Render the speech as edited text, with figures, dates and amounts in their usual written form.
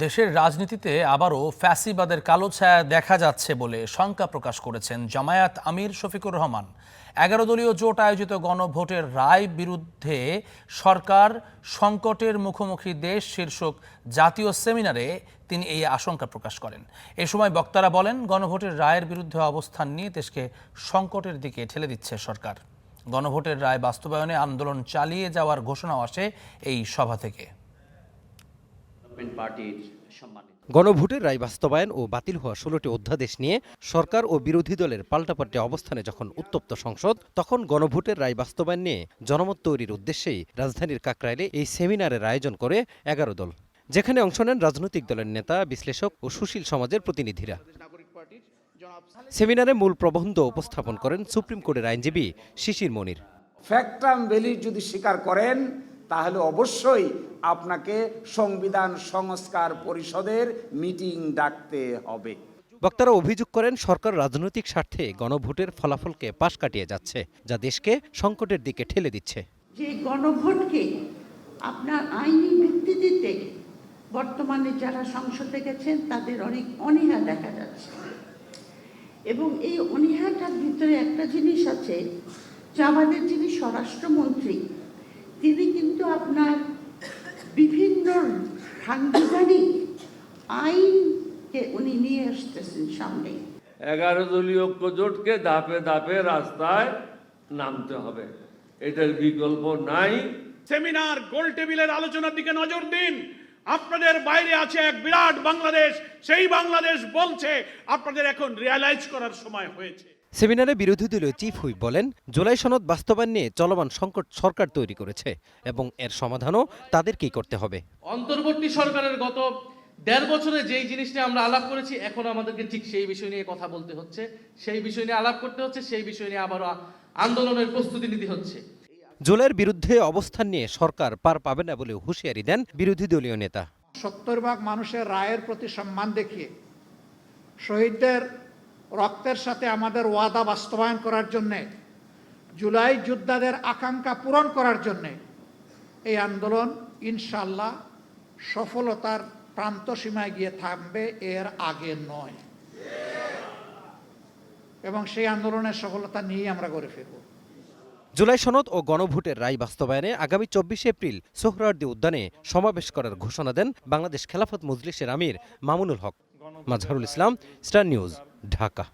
দেশের রাজনীতিতে আবারও ফ্যাসিবাদের কালো ছায়া দেখা যাচ্ছে বলে শঙ্কা প্রকাশ করেছেন জামায়াত আমির শফিকুর রহমান। 11 দলীয় জোট আয়োজিত গণভোটের রায় বিরুদ্ধে সরকার সংকটের মুখোমুখি দেশ শীর্ষক জাতীয় সেমিনারে তিনি এই আশঙ্কা প্রকাশ করেন। এ সময় বক্তারা বলেন, গণভোটের রায়ের বিরুদ্ধে অবস্থান নিয়ে দেশকে সংকটের দিকে ঠেলে দিচ্ছে সরকার। গণভোটের রায় বাস্তবায়নে আন্দোলন চালিয়ে যাওয়ার ঘোষণাও আসে এই সভা থেকে। গণভোটের রায় বাস্তবায়ন ও বাতিল হওয়া 16টি অধ্যাদেশ নিয়ে সরকার ও বিরোধী দলের পাল্টাপাল্টি অবস্থানে যখন উত্তপ্ত সংসদ, তখন গণভোটের রায় বাস্তবায়ন নিয়ে জনমত তৈরির উদ্দেশ্যেই রাজধানীর কাকরাইলে এই সেমিনারের আয়োজন করে 11 দল, যেখানে অংশ নেন রাজনৈতিক দলের নেতা, বিশ্লেষক ও সুশীল সমাজের প্রতিনিধিরা। সেমিনারে মূল প্রবন্ধ উপস্থাপন করেন সুপ্রিম কোর্টের আইনজীবী শিশির মনির। ফ্যাক্টাম ভ্যালি যদি স্বীকার করেন, তাহলে অবশ্যই আপনাকে সংবিধান সংস্কার পরিষদের মিটিং ডাকতে হবে। বক্তারা অভিযোগ করেন, সরকার রাজনৈতিক স্বার্থে গণভোটের ফলাফলকে পাশ কাটিয়ে যাচ্ছে, যা দেশকে সংকটের দিকে ঠেলে দিচ্ছে। যে গণভোটকে আপনার আইনি ভিত্তি দিতে বর্তমানে যারা সংসদে গেছেন তাদের অনেক অনীহা দেখা যাচ্ছে, এবং এই অনীহাটার ভিতরে একটা জিনিস আছে যে আমাদের যিনি স্বরাষ্ট্রমন্ত্রী, তিনি কিন্তু আপনার বিভিন্ন সাংবিধানিক আইনকে উনি নিয়ে আসতেছেন সামনে। 11 দলীয় ঐক্যজোটকে ধাপে ধাপে রাস্তায় নামতে হবে, এটার বিকল্প নাই। সেমিনার গোল টেবিলের আলোচনার দিকে নজর দিন। আপনাদের বাইরে আছে এক বিরাট বাংলাদেশ, সেই বাংলাদেশ বলছে আপনাদের এখন রিয়ালাইজ করার সময় হয়েছে। সেমিনারে বিরোধী দলীয় চিফ হুইপ বলেন, জুলাই সনদ বাস্তবায়ন নিয়ে চলমান সংকট সরকার তৈরি করেছে এবং এর সমাধানও তাদেরকেই করতে হবে। অন্তর্বর্তী সরকারের গত 1.5 বছরে যেই জিনিসটা আমরা আলাপ করেছি, এখন আমাদেরকে ঠিক সেই বিষয় নিয়ে কথা বলতে হচ্ছে, সেই বিষয় নিয়ে আলাপ করতে হচ্ছে, সেই বিষয় নিয়ে আবারও আন্দোলনের প্রস্তুতি নিতে হচ্ছে। জুলাইয়ের বিরুদ্ধে অবস্থান নিয়ে সরকার পার পাবে না বলে হুঁশিয়ারি দেন বিরোধী দলীয় নেতা। 70 ভাগ মানুষের রায়ের প্রতি সম্মান দেখিয়ে শহীদদের রক্তের সাথে আমাদের ওয়াদা বাস্তবায়ন করার জন্যে, জুলাই যোদ্ধাদের আকাঙ্ক্ষা পূরণ করার জন্যে এই আন্দোলন ইনশাল্লাহ সফলতার প্রান্ত সীমায় গিয়ে থামবে, এর আগে নয়। এবং সেই আন্দোলনের সফলতা নিয়েই আমরা গড়ে ফিরব। জুলাই সনদ ও গণভোটের রায় বাস্তবায়নে আগামী 24 এপ্রিল সোহরাওয়ার্দী উদ্যানে সমাবেশ করার ঘোষণা দেন বাংলাদেশ খেলাফত মজলিসের আমির মামুনুল হক। Mazharul Islam, star news, Dhaka.